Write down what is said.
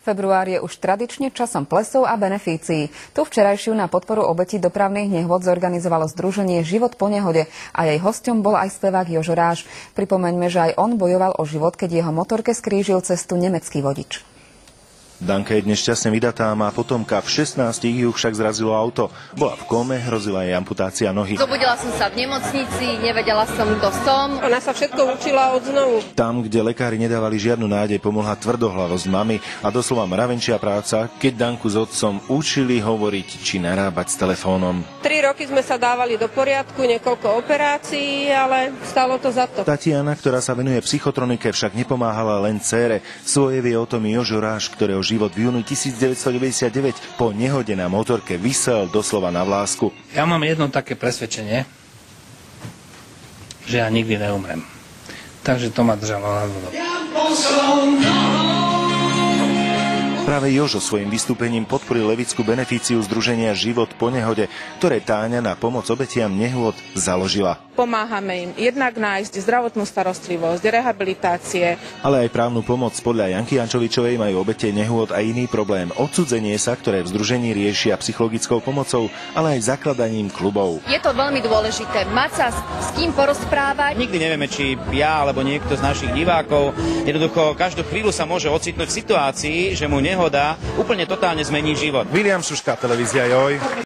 Február je už tradične časom plesov a benefícií. Tu včerajšiu na podporu obetí dopravných nehôd zorganizovalo združenie Život po nehode a jej hosťom bol aj spevák Jožo Ráš. Pripomeňme, že aj on bojoval o život, keď jeho motorke skrížil cestu nemecký vodič. Danka je dnes šťastne vydatá, má potomka, v 16 ju však zrazilo auto. Bola v kóme, hrozila jej amputácia nohy. Zobudila som sa v nemocnici, nevedela som, kto som. Ona sa všetko učila od znovu. Tam, kde lekári nedávali žiadnu nádej, pomohla tvrdohlavosť mamy a doslova mravenčia práca, keď Danku s otcom učili hovoriť či narábať s telefónom. 3 roky sme sa dávali do poriadku, niekoľko operácií, ale stalo to za to. Tatiana, ktorá sa venuje psychotronike, však nepomáhala len dcére. Svoje vie o tom Jožo Ráš, ktorého život v júni 1999 po nehode na motorke visel doslova na vlásku. Ja mám jedno také presvedčenie, že ja nikdy neumrem. Takže to ma držalo nad vodou. Práve Jožo svojim vystúpením podporil levickú benefíciu združenia Život po nehode, ktoré Táňa na pomoc obetiam nehôd založila. Pomáhame im jednak nájsť zdravotnú starostlivosť, rehabilitácie. Ale aj právnu pomoc. Podľa Janky Jančovičovej majú obete nehôd aj iný problém. Odcudzenie sa, ktoré v združení riešia psychologickou pomocou, ale aj zakladaním klubov. Je to veľmi dôležité mať sa s kým porozprávať. Nikdy nevieme, či ja alebo niekto z našich divákov jednoducho každú chvíľu sa môže ocitnúť v situácii, že mu nehoda úplne totálne zmení život. William Šuška, televízia Joj.